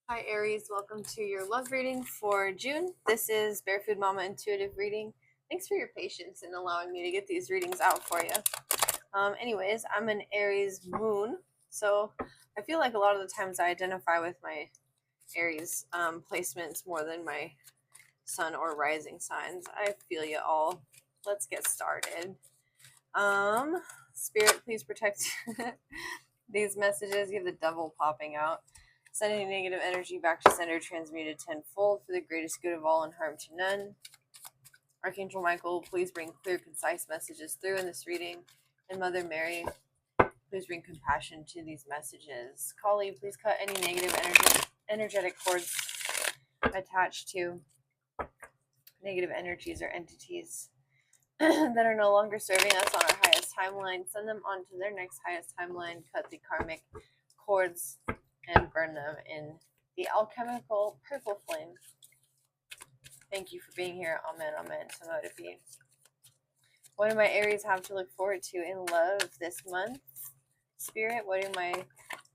Hi Aries, welcome to your love reading for June. This is Barefoot Mama Intuitive Reading. Thanks for your patience in allowing me to get these readings out for you. Anyways, I'm an Aries moon, so I feel like a lot of the times I identify with my Aries placements more than my sun or rising signs. I feel you all. Let's get started. Spirit, please protect these messages. You have the devil popping out. Send any negative energy back to sender, transmuted tenfold for the greatest good of all and harm to none. Archangel Michael, please bring clear, concise messages through in this reading. And Mother Mary, please bring compassion to these messages. Kali, please cut any negative energetic cords attached to negative energies or entities that are no longer serving us on our highest timeline. Send them on to their next highest timeline. Cut the karmic cords and burn them in the alchemical purple flame. Thank you for being here. Amen, amen. So mote it be. What do my Aries have to look forward to in love this month? Spirit, what do my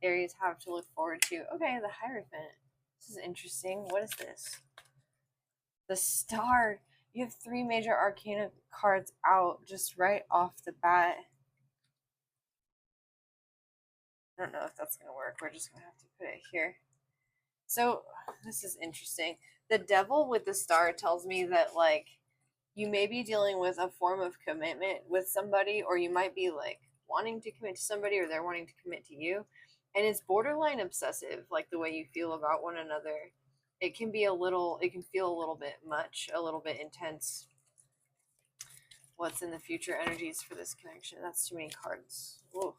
Aries have to look forward to? Okay, the Hierophant. This is interesting. What is this? The Star. You have 3 major arcana cards out just right off the bat. I don't know if that's going to work. We're just going to have to put it here. So, this is interesting. The Devil with the Star tells me that, like, you may be dealing with a form of commitment with somebody, or you might be, like, wanting to commit to somebody, or they're wanting to commit to you. And it's borderline obsessive, like the way you feel about one another. It can feel a little bit much, a little bit intense. What's in the future energies for this connection? That's too many cards. Ooh.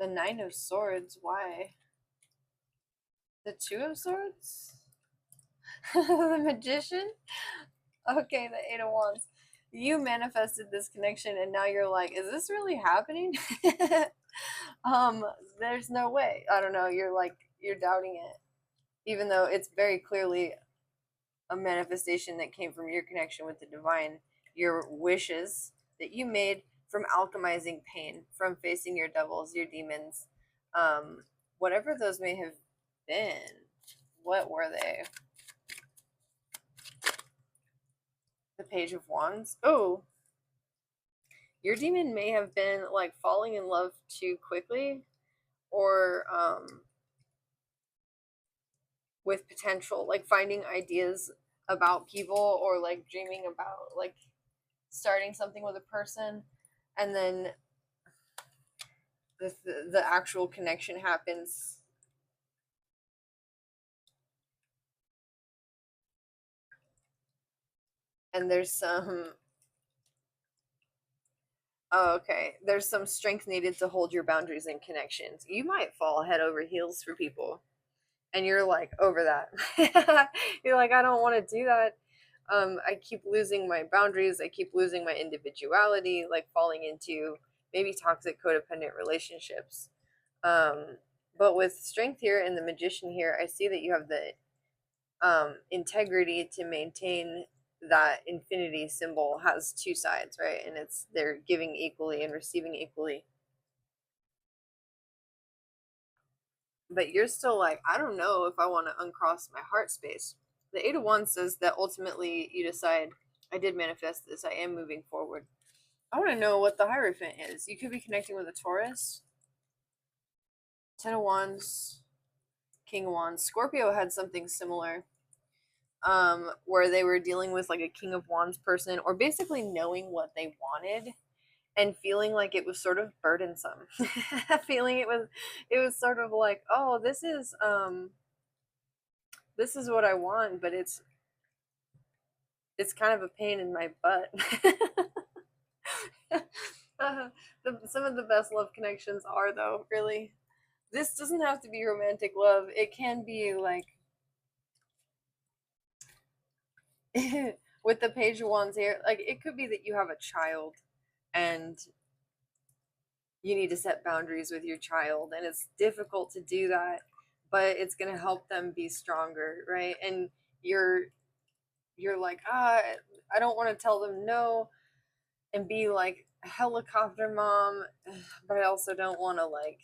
The 9 of Swords, why? The 2 of Swords? The Magician? Okay, the 8 of Wands. You manifested this connection and now you're like, is this really happening? There's no way. I don't know, you're doubting it. Even though it's very clearly a manifestation that came from your connection with the divine, your wishes that you made from alchemizing pain, from facing your devils, your demons, whatever those may have been. What were they? The Page of Wands. Oh, your demon may have been like falling in love too quickly, or with potential, like finding ideas about people, or like dreaming about like starting something with a person, and then the actual connection happens. And there's some okay, there's some strength needed to hold your boundaries and connections. You might fall head over heels for people, and you're like over that. You're like, I don't want to do that. I keep losing my boundaries. I keep losing my individuality, like falling into maybe toxic codependent relationships. But with Strength here and the Magician here, I see that you have the integrity to maintain that infinity symbol has 2 sides, right? And they're giving equally and receiving equally. But you're still like, I don't know if I want to uncross my heart space. The 8 of Wands says that ultimately you decide, I did manifest this, I am moving forward. I want to know what the Hierophant is. You could be connecting with a Taurus. 10 of Wands, King of Wands. Scorpio had something similar, where they were dealing with like a King of Wands person, or basically knowing what they wanted and feeling like it was sort of burdensome. Feeling it was sort of like, oh, this is what I want, but it's kind of a pain in my butt. Some of the best love connections are, though, really. This doesn't have to be romantic love. It can be like with the Page of Wands here, like it could be that you have a child and you need to set boundaries with your child, and it's difficult to do that, but it's going to help them be stronger, right? And you're like, I don't want to tell them no and be like helicopter mom, but I also don't want to like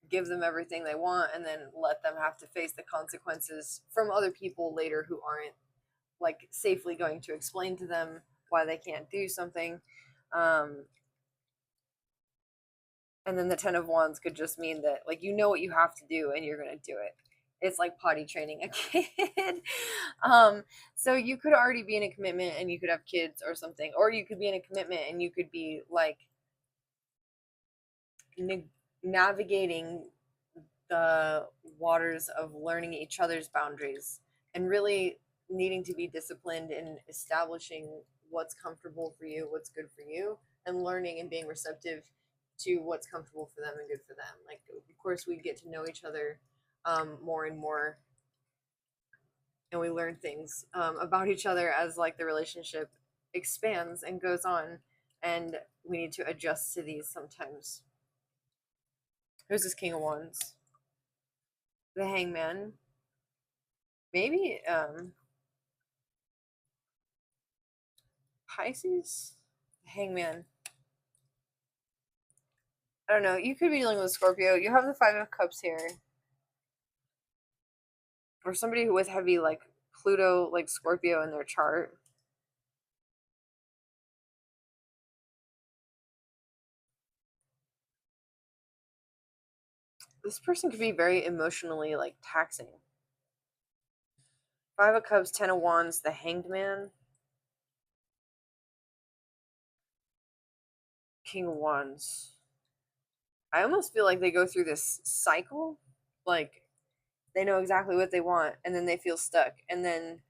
give them everything they want and then let them have to face the consequences from other people later who aren't like safely going to explain to them why they can't do something. Um, and then the 10 of wands could just mean that like you know what you have to do and you're going to do it. It's like potty training a kid. um so you could already be in a commitment and you could have kids or something, or you could be in a commitment and you could be like navigating the waters of learning each other's boundaries and really needing to be disciplined in establishing what's comfortable for you, what's good for you, and learning and being receptive to what's comfortable for them and good for them. Like, of course, we get to know each other more and more, and we learn things about each other as like the relationship expands and goes on, and we need to adjust to these sometimes. Who's this King of Wands? The Hangman. Maybe Pisces? Hangman. I don't know. You could be dealing with Scorpio. You have the Five of Cups here. Or somebody with heavy, like, Pluto, like, Scorpio in their chart. This person could be very emotionally, like, taxing. Five of Cups, Ten of Wands, the Hanged Man. King of Wands. I almost feel like they go through this cycle. Like, they know exactly what they want and then they feel stuck and then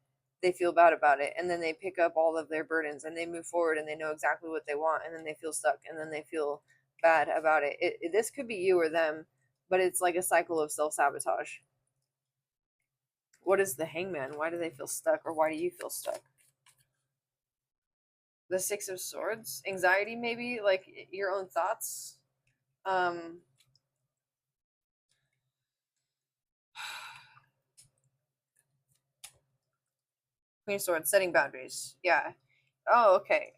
they feel bad about it and then they pick up all of their burdens and they move forward and they know exactly what they want and then they feel stuck and then they feel bad about it. This could be you or them, but it's like a cycle of self-sabotage. What is the Hangman? Why do they feel stuck, or why do you feel stuck? The Six of Swords. Anxiety, maybe, like your own thoughts. um Queen of Swords, setting boundaries. Yeah. Oh, okay.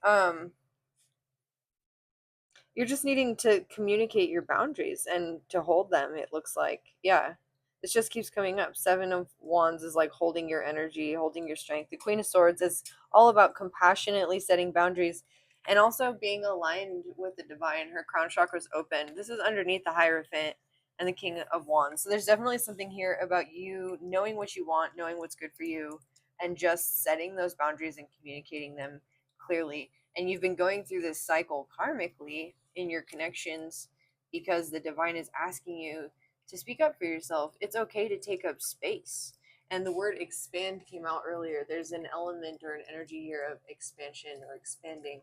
You're just needing to communicate your boundaries and to hold them, it looks like. Yeah. This just keeps coming up. Seven of Wands is like holding your energy, holding your strength. The Queen of Swords is all about compassionately setting boundaries and also being aligned with the divine. Her crown chakra is open. This is underneath the Hierophant and the King of Wands. So there's definitely something here about you knowing what you want, knowing what's good for you, and just setting those boundaries and communicating them clearly. And you've been going through this cycle karmically in your connections because the divine is asking you to speak up for yourself. It's okay to take up space. And the word expand came out earlier. There's an element or an energy here of expansion or expanding.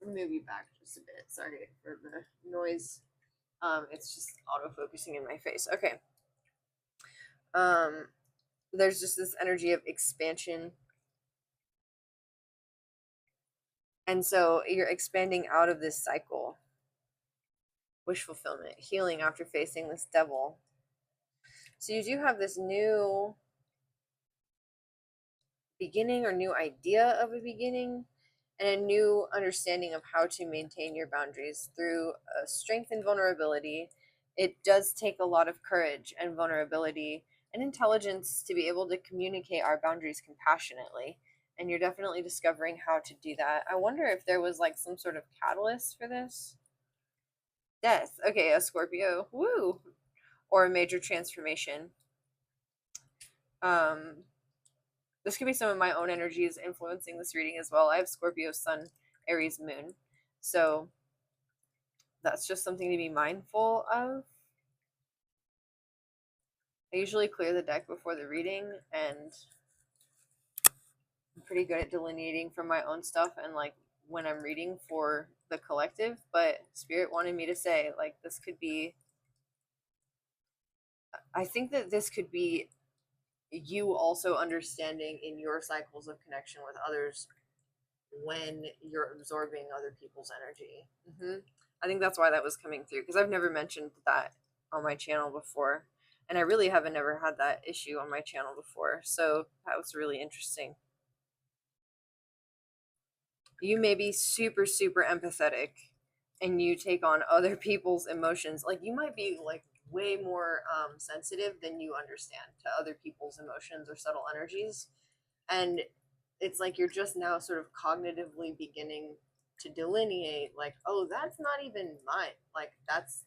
Let me move you back just a bit. Sorry for the noise. It's just auto focusing in my face. Okay. Um, there's just this energy of expansion. And so you're expanding out of this cycle. Wish fulfillment, healing after facing this devil. So you do have this new beginning or new idea of a beginning and a new understanding of how to maintain your boundaries through strength and vulnerability. It does take a lot of courage and vulnerability and intelligence to be able to communicate our boundaries compassionately. And you're definitely discovering how to do that. I wonder if there was like some sort of catalyst for this. Death. Okay, a Scorpio. Woo. Or a major transformation. Um, this could be some of my own energies influencing this reading as well. I have Scorpio Sun, Aries Moon. So that's just something to be mindful of. I usually clear the deck before the reading, and I'm pretty good at delineating from my own stuff and like when I'm reading for the collective. But Spirit wanted me to say, like, this could be, I think that this could be you also understanding in your cycles of connection with others when you're absorbing other people's energy. I think that's why that was coming through, because I've never mentioned that on my channel before, and I really haven't never had that issue on my channel before, so that was really interesting. You may be super, super empathetic and you take on other people's emotions. Like you might be like way more sensitive than you understand to other people's emotions or subtle energies. And it's like you're just now sort of cognitively beginning to delineate like, oh, that's not even mine. Like that's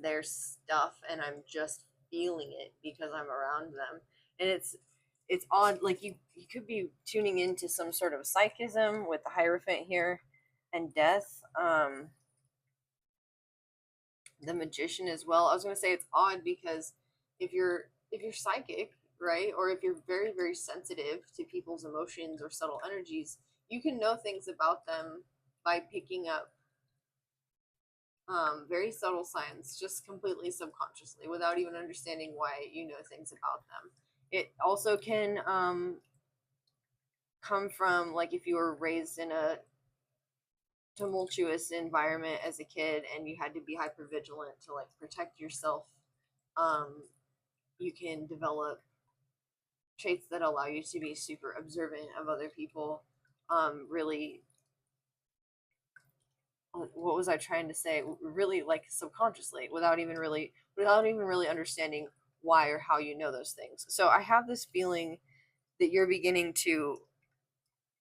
their stuff and I'm just feeling it because I'm around them. And it's odd, like you could be tuning into some sort of psychism with the Hierophant here and death. The Magician as well. I was gonna say it's odd because if you're psychic, right, or if you're very, very sensitive to people's emotions or subtle energies, you can know things about them by picking up very subtle signs just completely subconsciously without even understanding why you know things about them. It also can come from like if you were raised in a tumultuous environment as a kid and you had to be hyper vigilant to like protect yourself. um, you can develop traits that allow you to be super observant of other people. Really, what was I trying to say? Really, like subconsciously, without even really understanding why or how you know those things. So I have this feeling that you're beginning to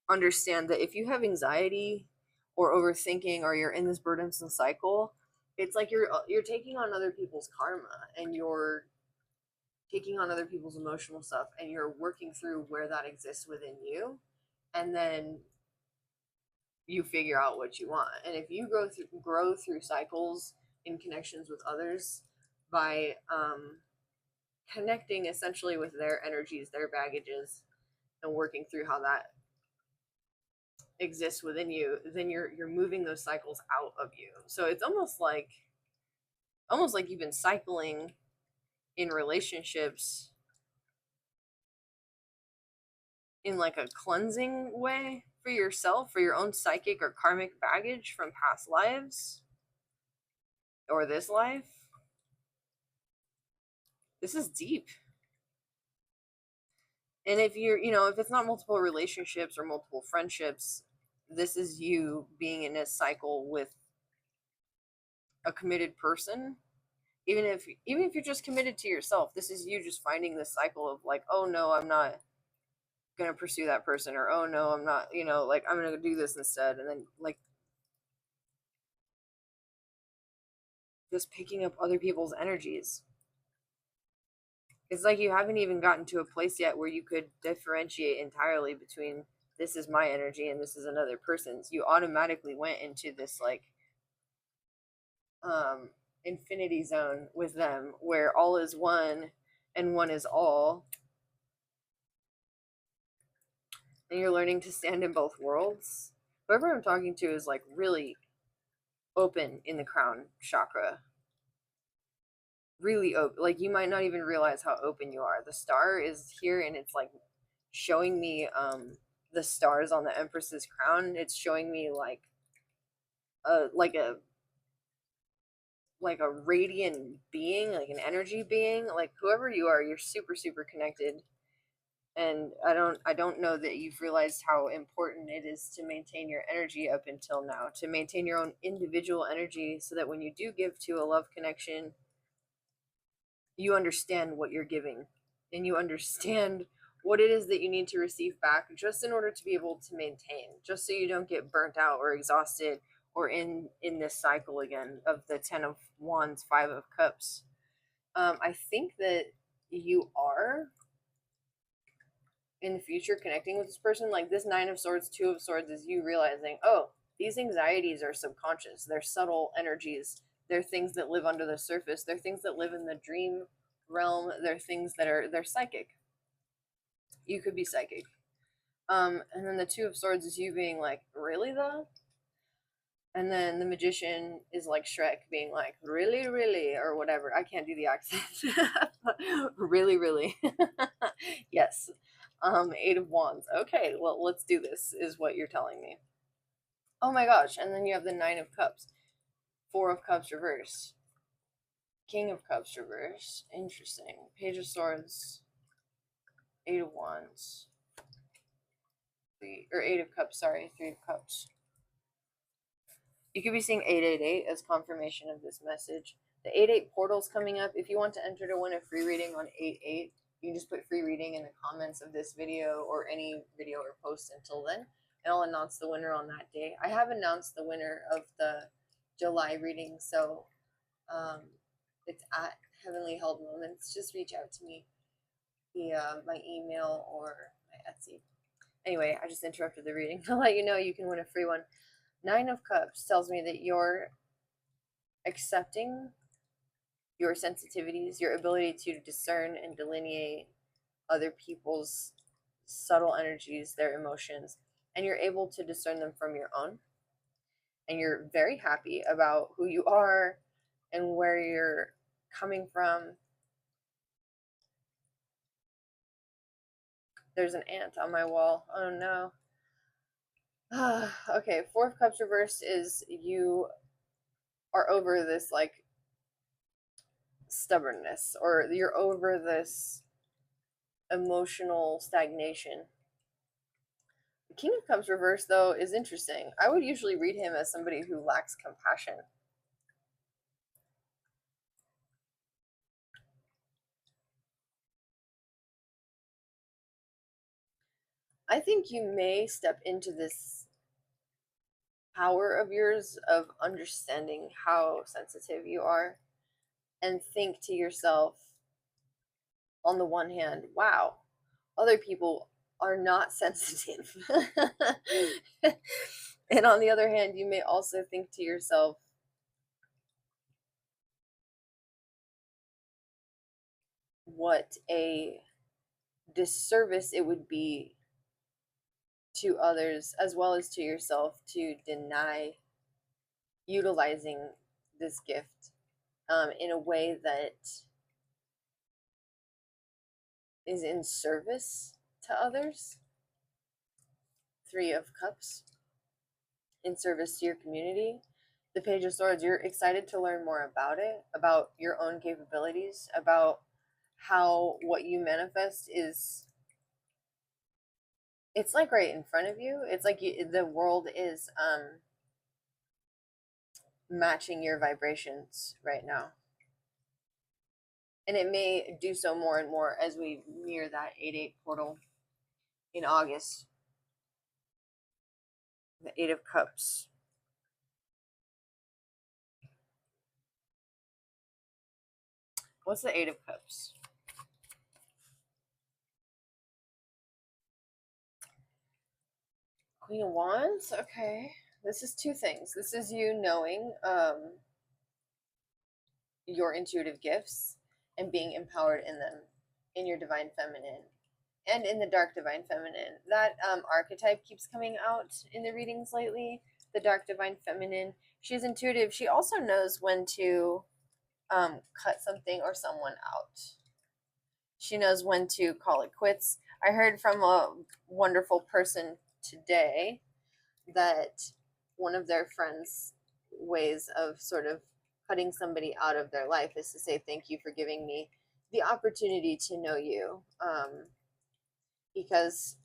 understand that if you have anxiety or overthinking or you're in this burdensome cycle, it's like you're taking on other people's karma and you're taking on other people's emotional stuff and you're working through where that exists within you, and then you figure out what you want. And if you grow through cycles in connections with others by connecting essentially with their energies, their baggages, and working through how that exists within you, then you're moving those cycles out of you. So it's almost like you've been cycling in relationships in like a cleansing way for yourself, for your own psychic or karmic baggage from past lives or this life. This is deep. And if if it's not multiple relationships or multiple friendships, this is you being in a cycle with a committed person. Even if you're just committed to yourself, this is you just finding this cycle of like, oh no, I'm not gonna pursue that person, or oh no, I'm not, like I'm gonna do this instead, and then like just picking up other people's energies. It's like you haven't even gotten to a place yet where you could differentiate entirely between this is my energy and this is another person's. You automatically went into this like um infinity zone with them where all is one and one is all, and you're learning to stand in both worlds. Whoever I'm talking to is like really open in the crown chakra, really open. Like you might not even realize how open you are. The star is here and it's like showing me the stars on the Empress's crown. It's showing me a like a like a radiant being, like an energy being. Like whoever you are, you're super, super connected. And I don't know that you've realized how important it is to maintain your energy up until now, to maintain your own individual energy so that when you do give to a love connection, you understand what you're giving and you understand what it is that you need to receive back just in order to be able to maintain, just so you don't get burnt out or exhausted or in this cycle again of the 10 of Wands, 5 of Cups. I think that you are in the future connecting with this person. Like this 9 of Swords, 2 of Swords is you realizing, oh, these anxieties are subconscious, they're subtle energies, they're things that live under the surface, they're things that live in the dream realm, they're things that they're psychic. You could be psychic. And then the 2 of Swords is you being like, really though? And then the Magician is like Shrek being like, really, really, or whatever. I can't do the accent. Really, really. Yes. 8 of Wands. Okay, well, let's do this, is what you're telling me. Oh my gosh. And then you have the 9 of Cups. 4 of Cups reverse. King of Cups reverse. Interesting. Page of Swords. 8 of Wands. Eight of Cups, sorry, Three of Cups. You could be seeing 888 as confirmation of this message. The 88 portal's coming up. If you want to enter to win a free reading on 88, you can just put free reading in the comments of this video or any video or post until then, and I'll announce the winner on that day. I have announced the winner of the July reading, so it's at Heavenly Held Moments. Just reach out to me via my email or my Etsy. Anyway, I just interrupted the reading. I'll let you know you can win a free one. Nine of Cups tells me that you're accepting your sensitivities, your ability to discern and delineate other people's subtle energies, their emotions, and you're able to discern them from your own. And you're very happy about who you are and where you're coming from. There's an ant on my wall. Oh no. Okay, Four of Cups reversed is you are over this like stubbornness, or you're over this emotional stagnation. The King of Cups reversed, though, is interesting. I would usually read him as somebody who lacks compassion. I think you may step into this power of yours of understanding how sensitive you are and think to yourself, on the one hand, wow, other people are not sensitive. And on the other hand, you may also think to yourself, what a disservice it would be to others as well as to yourself to deny utilizing this gift in a way that is in service to others. Three of Cups, in service to your community. The Page of Swords, you're excited to learn more about it, about your own capabilities, about how what you manifest is, it's like right in front of you. It's like the world is matching your vibrations right now. And it may do so more and more as we near that 8-8 portal in August. The Eight of Cups. What's the Eight of Cups? Queen of Wands? Okay. This is two things. This is you knowing your intuitive gifts and being empowered in them, in your divine feminine and in the dark divine feminine. That archetype keeps coming out in the readings lately. The dark divine feminine. She's intuitive. She also knows when to cut something or someone out. She knows when to call it quits. I heard from a wonderful person today that one of their friends' ways of sort of cutting somebody out of their life is to say, thank you for giving me the opportunity to know you. Because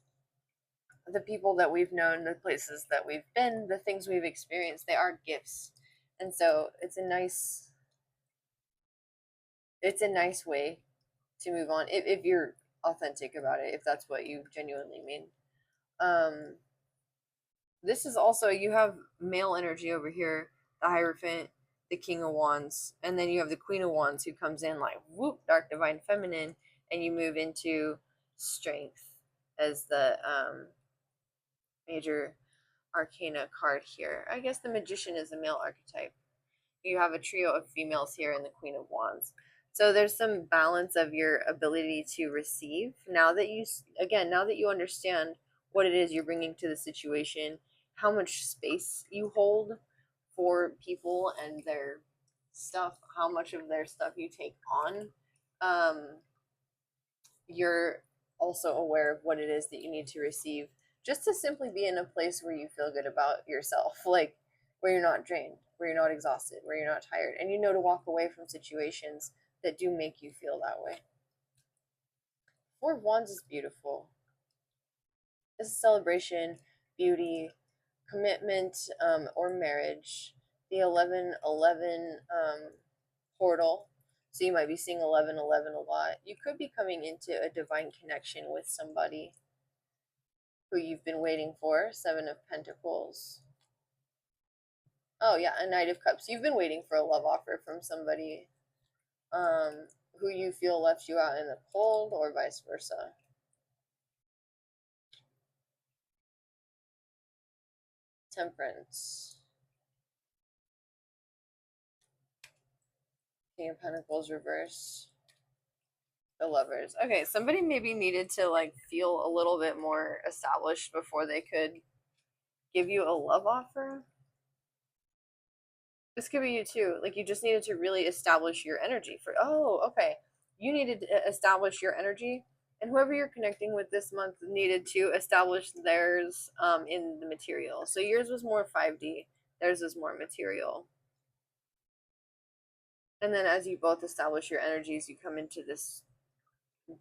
the people that we've known, the places that we've been, the things we've experienced, they are gifts. And so it's a nice way to move on if you're authentic about it, if that's what you genuinely mean. This is also, you have male energy over here, the Hierophant, the King of Wands, and then you have the Queen of Wands who comes in like whoop, dark divine feminine, and you move into strength as the major arcana card here. I guess the Magician is a male archetype. You have a trio of females here in the Queen of Wands. So there's some balance of your ability to receive now that you understand what it is you're bringing to the situation, how much space you hold for people and their stuff, how much of their stuff you take on. You're also aware of what it is that you need to receive just to simply be in a place where you feel good about yourself, like where you're not drained, where you're not exhausted, where you're not tired, and you know to walk away from situations that do make you feel that way. Four of Wands is beautiful. This is celebration, beauty, commitment, or marriage. The 1111 portal. So you might be seeing 1111 a lot. You could be coming into a divine connection with somebody who you've been waiting for. Seven of Pentacles. Oh yeah, a Knight of Cups. You've been waiting for a love offer from somebody who you feel left you out in the cold, or vice versa. Temperance. King of Pentacles reverse. The Lovers. Okay, somebody maybe needed to like feel a little bit more established before they could give you a love offer. This could be you too. Like you just needed to really establish your energy for. Oh, okay. You needed to establish your energy, and whoever you're connecting with this month needed to establish theirs in the material. So yours was more 5D, theirs is more material. And then as you both establish your energies, you come into this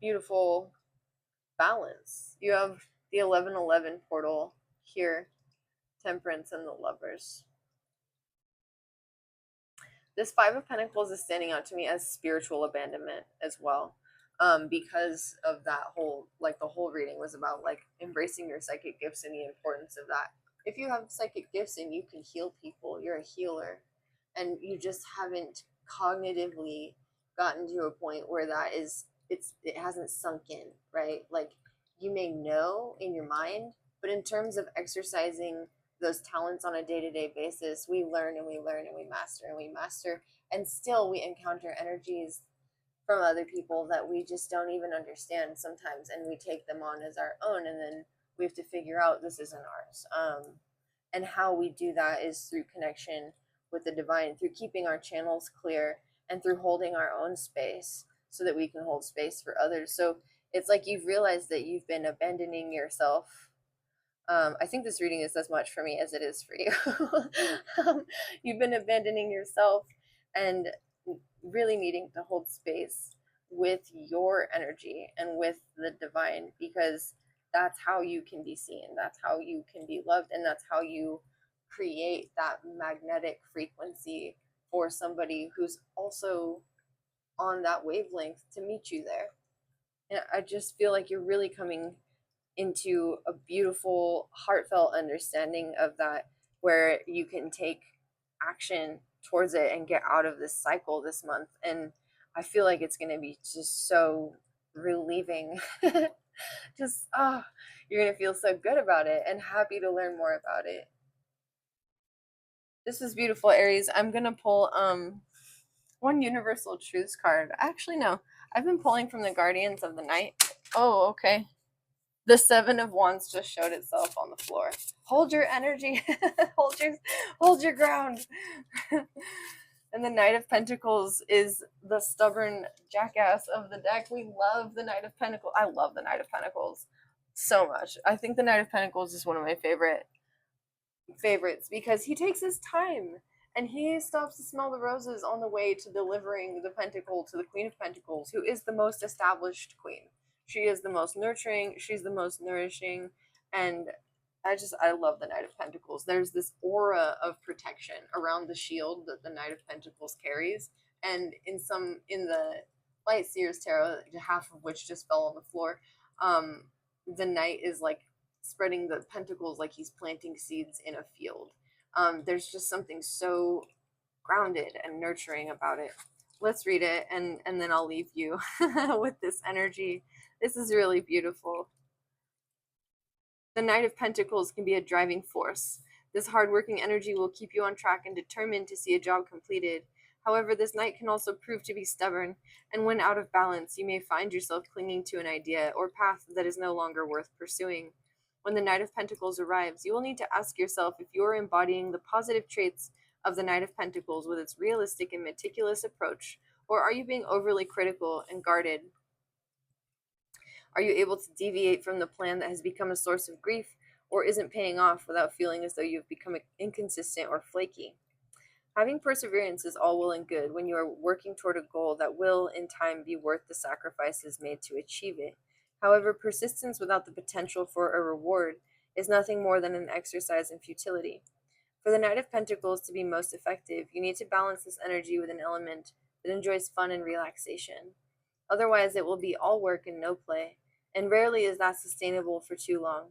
beautiful balance. You have the 1111 portal here, Temperance and the Lovers. This Five of Pentacles is standing out to me as spiritual abandonment as well. Because of that whole, like the whole reading was about like embracing your psychic gifts and the importance of that. If you have psychic gifts and you can heal people, you're a healer, and you just haven't cognitively gotten to a point where that is it hasn't sunk in, right? Like you may know in your mind, but in terms of exercising those talents on a day-to-day basis, we learn and we learn and we master and we master, and still we encounter energies from other people that we just don't even understand sometimes, and we take them on as our own, and then we have to figure out this isn't ours. And how we do that is through connection with the divine, through keeping our channels clear, and through holding our own space so that we can hold space for others. So it's like you've realized that you've been abandoning yourself. I think this reading is as much for me as it is for you. You've been abandoning yourself and really needing to hold space with your energy and with the divine, because that's how you can be seen, that's how you can be loved, and that's how you create that magnetic frequency for somebody who's also on that wavelength to meet you there. And I just feel like you're really coming into a beautiful, heartfelt understanding of that, where you can take action towards it and get out of this cycle this month. And I feel like it's going to be just so relieving. Just, you're going to feel so good about it and happy to learn more about it. This is beautiful, Aries. I'm going to pull one Universal Truths card. Actually, no. I've been pulling from the Guardians of the Night. Oh, okay. The Seven of Wands just showed itself on the floor. Hold your energy. hold your ground. And the Knight of Pentacles is the stubborn jackass of the deck. We love the Knight of Pentacles. I love the Knight of Pentacles so much. I think the Knight of Pentacles is one of my favorites because he takes his time and he stops to smell the roses on the way to delivering the pentacle to the Queen of Pentacles, who is the most established queen. She is the most nurturing, she's the most nourishing, and I love the Knight of Pentacles. There's this aura of protection around the shield that the Knight of Pentacles carries, and in the Light Seers Tarot, half of which just fell on the floor, the Knight is like spreading the pentacles like he's planting seeds in a field. There's just something so grounded and nurturing about it. Let's read it, and then I'll leave you with this energy. This is really beautiful. The Knight of Pentacles can be a driving force. This hardworking energy will keep you on track and determined to see a job completed. However, this Knight can also prove to be stubborn, and when out of balance, you may find yourself clinging to an idea or path that is no longer worth pursuing. When the Knight of Pentacles arrives, you will need to ask yourself if you are embodying the positive traits of the Knight of Pentacles with its realistic and meticulous approach, or are you being overly critical and guarded? Are you able to deviate from the plan that has become a source of grief or isn't paying off without feeling as though you've become inconsistent or flaky? Having perseverance is all well and good when you are working toward a goal that will, in time, be worth the sacrifices made to achieve it. However, persistence without the potential for a reward is nothing more than an exercise in futility. For the Knight of Pentacles to be most effective, you need to balance this energy with an element that enjoys fun and relaxation. Otherwise, it will be all work and no play, and rarely is that sustainable for too long.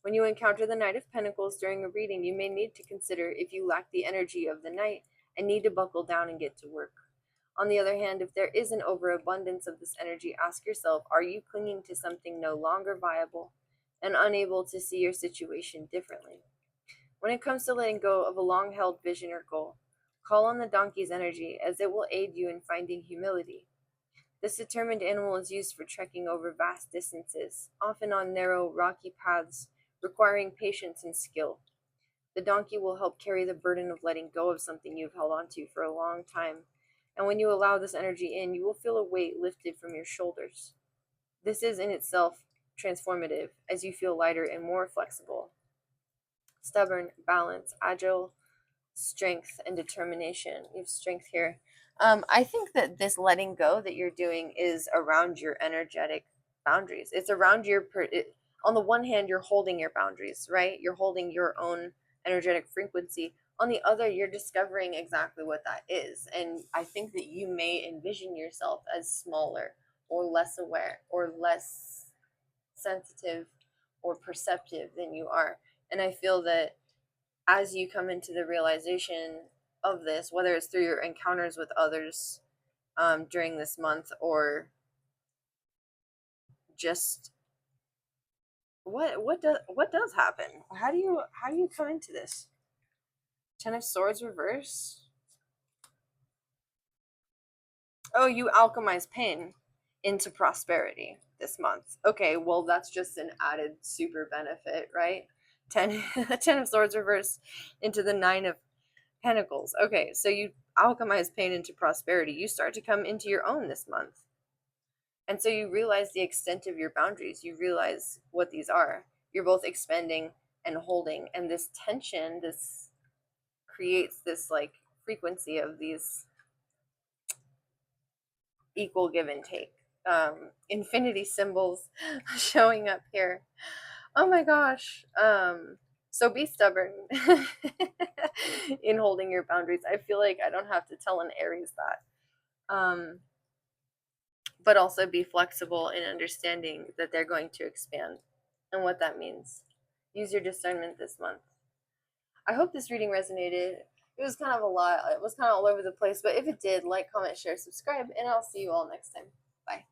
When you encounter the Knight of Pentacles during a reading, you may need to consider if you lack the energy of the Knight and need to buckle down and get to work. On the other hand, if there is an overabundance of this energy, ask yourself, are you clinging to something no longer viable and unable to see your situation differently? When it comes to letting go of a long held vision or goal, call on the donkey's energy as it will aid you in finding humility. This determined animal is used for trekking over vast distances, often on narrow, rocky paths requiring patience and skill. The donkey will help carry the burden of letting go of something you've held onto for a long time. And when you allow this energy in, you will feel a weight lifted from your shoulders. This is in itself transformative as you feel lighter and more flexible, stubborn, balanced, agile, strength, and determination. You have strength here. I think that this letting go that you're doing is around your energetic boundaries. It's around on the one hand, you're holding your boundaries, right? You're holding your own energetic frequency. On the other, you're discovering exactly what that is. And I think that you may envision yourself as smaller or less aware or less sensitive or perceptive than you are. And I feel that as you come into the realization of this, whether it's through your encounters with others during this month, or just what does happen? How do you come into this? Ten of Swords reverse. Oh, you alchemize pain into prosperity this month. Okay, well that's just an added super benefit, right? 10 10 of Swords reverse into the 9 of Pentacles. Okay, so you alchemize pain into prosperity. You start to come into your own this month. And so you realize the extent of your boundaries. You realize what these are. You're both expanding and holding. And this tension, this creates this like frequency of these equal give and take. Infinity symbols showing up here. Oh my gosh. So be stubborn in holding your boundaries. I feel like I don't have to tell an Aries that. But also be flexible in understanding that they're going to expand and what that means. Use your discernment this month. I hope this reading resonated. It was kind of a lot. It was kind of all over the place, but if it did, like, comment, share, subscribe, and I'll see you all next time. Bye.